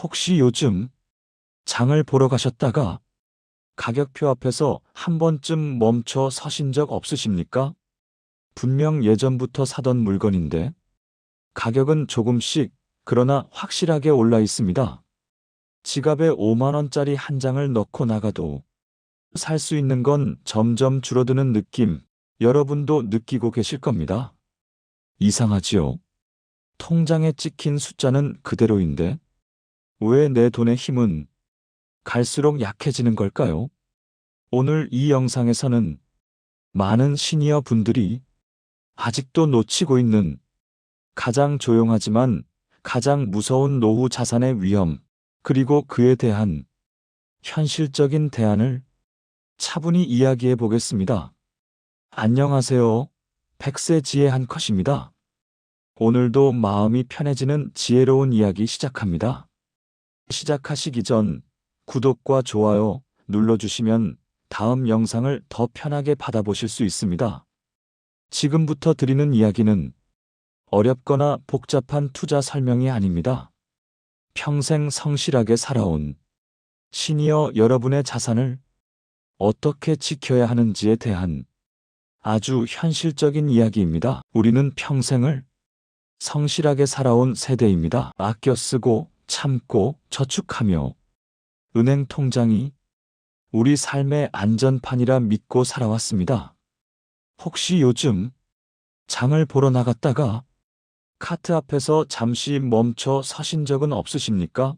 혹시 요즘 장을 보러 가셨다가 가격표 앞에서 한 번쯤 멈춰 서신 적 없으십니까? 분명 예전부터 사던 물건인데 가격은 조금씩 그러나 확실하게 올라 있습니다. 지갑에 5만 원짜리 한 장을 넣고 나가도 살 수 있는 건 점점 줄어드는 느낌, 여러분도 느끼고 계실 겁니다. 이상하지요? 통장에 찍힌 숫자는 그대로인데 왜 내 돈의 힘은 갈수록 약해지는 걸까요? 오늘 이 영상에서는 많은 시니어 분들이 아직도 놓치고 있는 가장 조용하지만 가장 무서운 노후 자산의 위험, 그리고 그에 대한 현실적인 대안을 차분히 이야기해 보겠습니다. 안녕하세요. 백세 지혜 한 컷입니다. 오늘도 마음이 편해지는 지혜로운 이야기 시작합니다. 시작하시기 전 구독과 좋아요 눌러주시면 다음 영상을 더 편하게 받아보실 수 있습니다. 지금부터 드리는 이야기는 어렵거나 복잡한 투자 설명이 아닙니다. 평생 성실하게 살아온 시니어 여러분의 자산을 어떻게 지켜야 하는지에 대한 아주 현실적인 이야기입니다. 우리는 평생을 성실하게 살아온 세대입니다. 아껴 쓰고 참고 저축하며 은행 통장이 우리 삶의 안전판이라 믿고 살아왔습니다. 혹시 요즘 장을 보러 나갔다가 카트 앞에서 잠시 멈춰 서신 적은 없으십니까?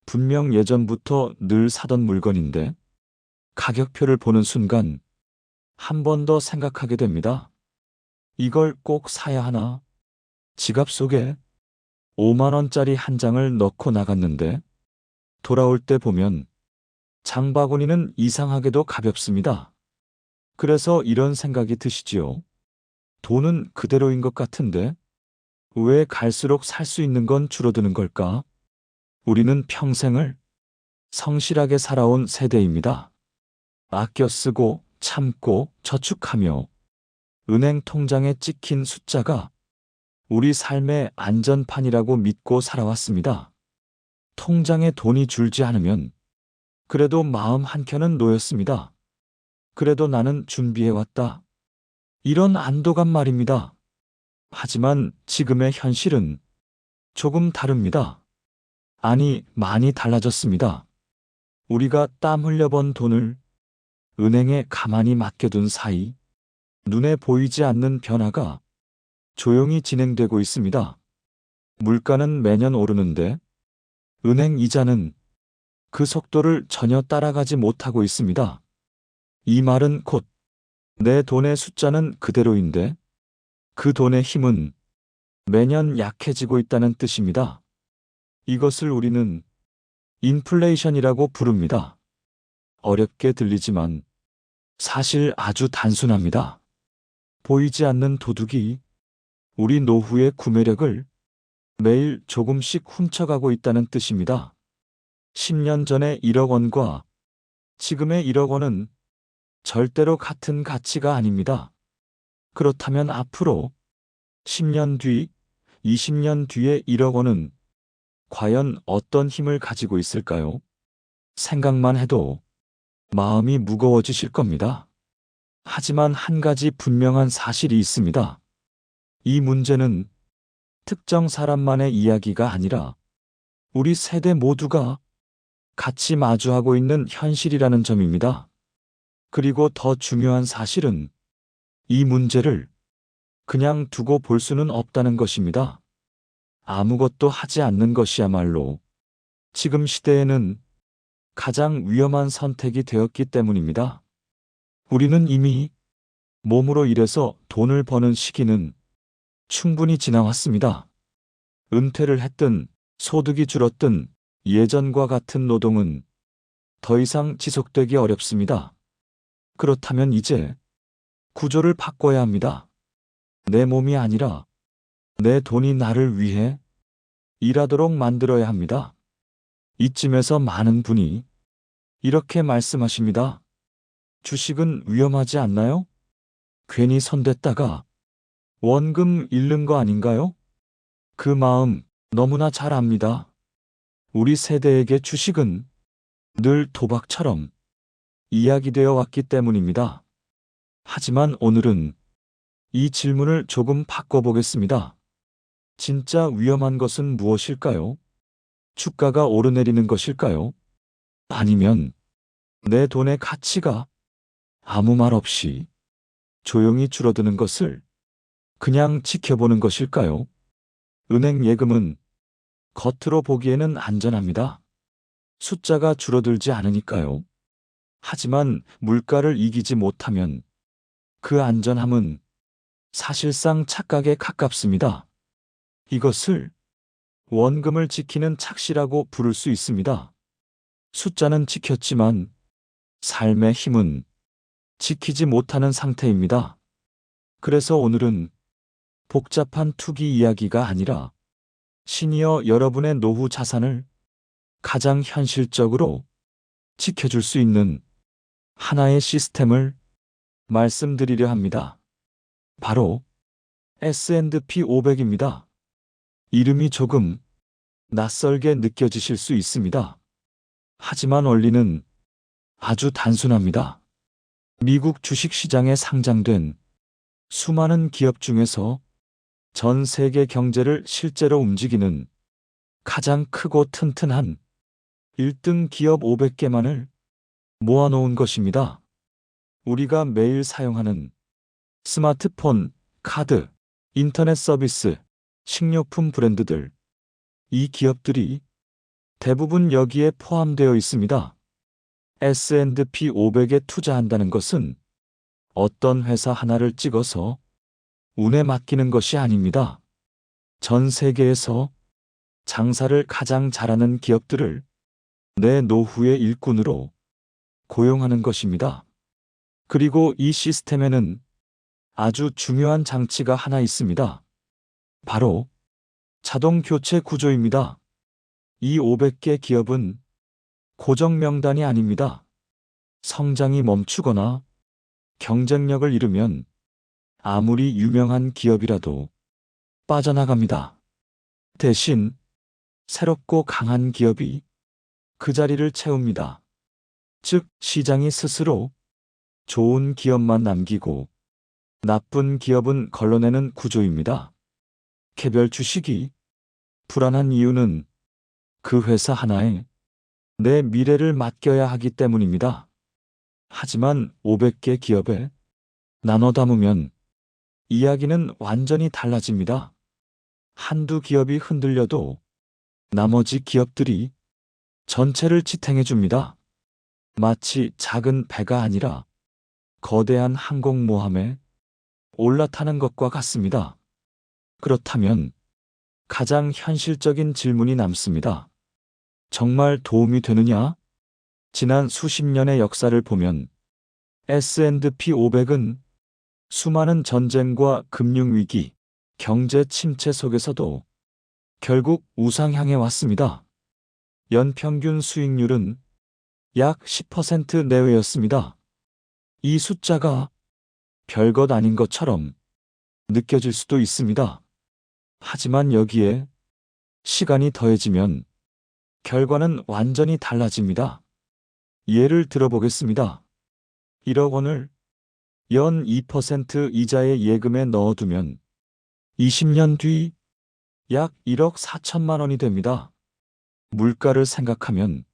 분명 예전부터 늘 사던 물건인데 가격표를 보는 순간 한 번 더 생각하게 됩니다. 이걸 꼭 사야 하나? 지갑 속에 5만 원짜리 한 장을 넣고 나갔는데 돌아올 때 보면 장바구니는 이상하게도 가볍습니다. 그래서 이런 생각이 드시지요. 돈은 그대로인 것 같은데 왜 갈수록 살 수 있는 건 줄어드는 걸까? 우리는 평생을 성실하게 살아온 세대입니다. 아껴 쓰고 참고 저축하며 은행 통장에 찍힌 숫자가 우리 삶의 안전판이라고 믿고 살아왔습니다. 통장에 돈이 줄지 않으면 그래도 마음 한켠은 놓였습니다. 그래도 나는 준비해왔다. 이런 안도감 말입니다. 하지만 지금의 현실은 조금 다릅니다. 아니, 많이 달라졌습니다. 우리가 땀 흘려번 돈을 은행에 가만히 맡겨둔 사이 눈에 보이지 않는 변화가 조용히 진행되고 있습니다. 물가는 매년 오르는데 은행 이자는 그 속도를 전혀 따라가지 못하고 있습니다. 이 말은 곧 내 돈의 숫자는 그대로인데 그 돈의 힘은 매년 약해지고 있다는 뜻입니다. 이것을 우리는 인플레이션이라고 부릅니다. 어렵게 들리지만 사실 아주 단순합니다. 보이지 않는 도둑이 우리 노후의 구매력을 매일 조금씩 훔쳐가고 있다는 뜻입니다. 10년 전의 1억 원과 지금의 1억 원은 절대로 같은 가치가 아닙니다. 그렇다면 앞으로 10년 뒤, 20년 뒤의 1억 원은 과연 어떤 힘을 가지고 있을까요? 생각만 해도 마음이 무거워지실 겁니다. 하지만 한 가지 분명한 사실이 있습니다. 이 문제는 특정 사람만의 이야기가 아니라 우리 세대 모두가 같이 마주하고 있는 현실이라는 점입니다. 그리고 더 중요한 사실은 이 문제를 그냥 두고 볼 수는 없다는 것입니다. 아무것도 하지 않는 것이야말로 지금 시대에는 가장 위험한 선택이 되었기 때문입니다. 우리는 이미 몸으로 일해서 돈을 버는 시기는 충분히 지나왔습니다. 은퇴를 했든 소득이 줄었든 예전과 같은 노동은 더 이상 지속되기 어렵습니다. 그렇다면 이제 구조를 바꿔야 합니다. 내 몸이 아니라 내 돈이 나를 위해 일하도록 만들어야 합니다. 이쯤에서 많은 분이 이렇게 말씀하십니다. 주식은 위험하지 않나요? 괜히 손댔다가 원금 잃는 거 아닌가요? 그 마음 너무나 잘 압니다. 우리 세대에게 주식은 늘 도박처럼 이야기되어 왔기 때문입니다. 하지만 오늘은 이 질문을 조금 바꿔보겠습니다. 진짜 위험한 것은 무엇일까요? 주가가 오르내리는 것일까요? 아니면 내 돈의 가치가 아무 말 없이 조용히 줄어드는 것을 그냥 지켜보는 것일까요? 은행 예금은 겉으로 보기에는 안전합니다. 숫자가 줄어들지 않으니까요. 하지만 물가를 이기지 못하면 그 안전함은 사실상 착각에 가깝습니다. 이것을 원금을 지키는 착시라고 부를 수 있습니다. 숫자는 지켰지만 삶의 힘은 지키지 못하는 상태입니다. 그래서 오늘은 복잡한 투기 이야기가 아니라 시니어 여러분의 노후 자산을 가장 현실적으로 지켜줄 수 있는 하나의 시스템을 말씀드리려 합니다. 바로 S&P 500입니다. 이름이 조금 낯설게 느껴지실 수 있습니다. 하지만 원리는 아주 단순합니다. 미국 주식시장에 상장된 수많은 기업 중에서 전 세계 경제를 실제로 움직이는 가장 크고 튼튼한 1등 기업 500개만을 모아놓은 것입니다. 우리가 매일 사용하는 스마트폰, 카드, 인터넷 서비스, 식료품 브랜드들, 이 기업들이 대부분 여기에 포함되어 있습니다. S&P 500에 투자한다는 것은 어떤 회사 하나를 찍어서 운에 맡기는 것이 아닙니다. 전 세계에서 장사를 가장 잘하는 기업들을 내 노후의 일꾼으로 고용하는 것입니다. 그리고 이 시스템에는 아주 중요한 장치가 하나 있습니다. 바로 자동 교체 구조입니다. 이 500개 기업은 고정 명단이 아닙니다. 성장이 멈추거나 경쟁력을 잃으면 아무리 유명한 기업이라도 빠져나갑니다. 대신 새롭고 강한 기업이 그 자리를 채웁니다. 즉, 시장이 스스로 좋은 기업만 남기고 나쁜 기업은 걸러내는 구조입니다. 개별 주식이 불안한 이유는 그 회사 하나에 내 미래를 맡겨야 하기 때문입니다. 하지만 500개 기업에 나눠 담으면 이야기는 완전히 달라집니다. 한두 기업이 흔들려도 나머지 기업들이 전체를 지탱해 줍니다. 마치 작은 배가 아니라 거대한 항공모함에 올라타는 것과 같습니다. 그렇다면 가장 현실적인 질문이 남습니다. 정말 도움이 되느냐? 지난 수십 년의 역사를 보면 S&P 500은 수많은 전쟁과 금융위기, 경제 침체 속에서도 결국 우상향해 왔습니다. 연평균 수익률은 약 10% 내외였습니다. 이 숫자가 별것 아닌 것처럼 느껴질 수도 있습니다. 하지만 여기에 시간이 더해지면 결과는 완전히 달라집니다. 예를 들어보겠습니다. 1억 원을 연 2% 이자의 예금에 넣어두면 20년 뒤 약 1억 4천만 원이 됩니다. 물가를 생각하면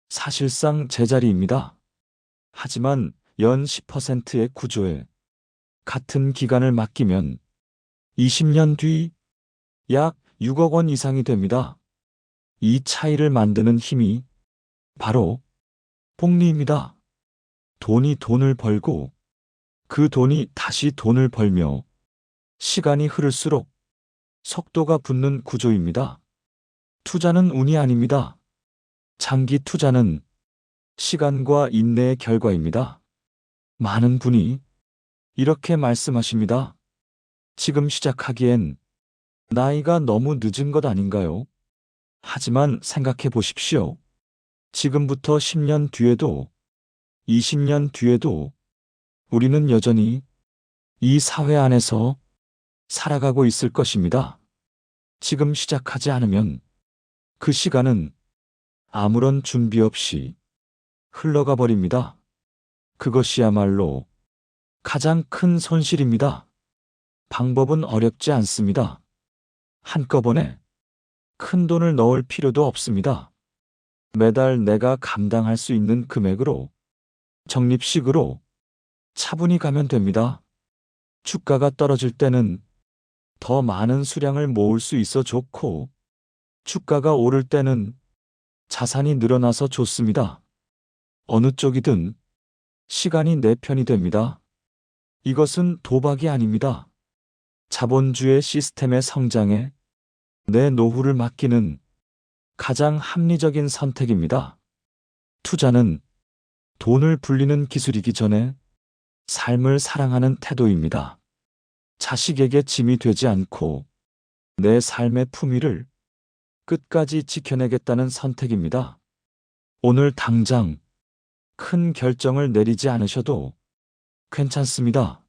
사실상 제자리입니다. 하지만 연 10%의 구조에 같은 기간을 맡기면 20년 뒤 약 6억 원 이상이 됩니다. 이 차이를 만드는 힘이 바로 복리입니다. 돈이 돈을 벌고 그 돈이 다시 돈을 벌며 시간이 흐를수록 속도가 붙는 구조입니다. 투자는 운이 아닙니다. 장기 투자는 시간과 인내의 결과입니다. 많은 분이 이렇게 말씀하십니다. 지금 시작하기엔 나이가 너무 늦은 것 아닌가요? 하지만 생각해 보십시오. 지금부터 10년 뒤에도 20년 뒤에도 우리는 여전히 이 사회 안에서 살아가고 있을 것입니다. 지금 시작하지 않으면 그 시간은 아무런 준비 없이 흘러가 버립니다. 그것이야말로 가장 큰 손실입니다. 방법은 어렵지 않습니다. 한꺼번에 큰 돈을 넣을 필요도 없습니다. 매달 내가 감당할 수 있는 금액으로 적립식으로 차분히 가면 됩니다. 주가가 떨어질 때는 더 많은 수량을 모을 수 있어 좋고, 주가가 오를 때는 자산이 늘어나서 좋습니다. 어느 쪽이든 시간이 내 편이 됩니다. 이것은 도박이 아닙니다. 자본주의 시스템의 성장에 내 노후를 맡기는 가장 합리적인 선택입니다. 투자는 돈을 불리는 기술이기 전에 삶을 사랑하는 태도입니다. 자식에게 짐이 되지 않고 내 삶의 품위를 끝까지 지켜내겠다는 선택입니다. 오늘 당장 큰 결정을 내리지 않으셔도 괜찮습니다.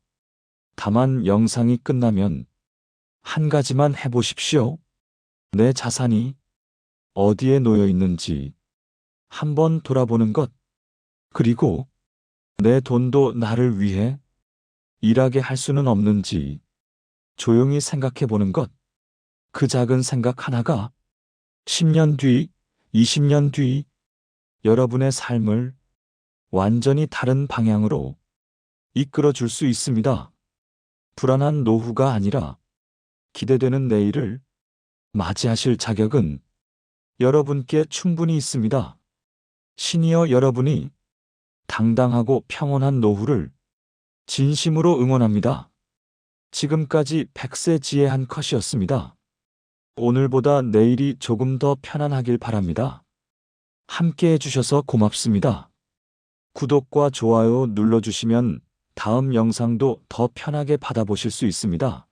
다만 영상이 끝나면 한 가지만 해보십시오. 내 자산이 어디에 놓여 있는지 한번 돌아보는 것, 그리고 내 돈도 나를 위해 일하게 할 수는 없는지 조용히 생각해 보는 것. 그 작은 생각 하나가 10년 뒤, 20년 뒤 여러분의 삶을 완전히 다른 방향으로 이끌어 줄 수 있습니다. 불안한 노후가 아니라 기대되는 내일을 맞이하실 자격은 여러분께 충분히 있습니다. 시니어 여러분이 당당하고 평온한 노후를 진심으로 응원합니다. 지금까지 100세 지혜한 컷이었습니다. 오늘보다 내일이 조금 더 편안하길 바랍니다. 함께 해주셔서 고맙습니다. 구독과 좋아요 눌러주시면 다음 영상도 더 편하게 받아보실 수 있습니다.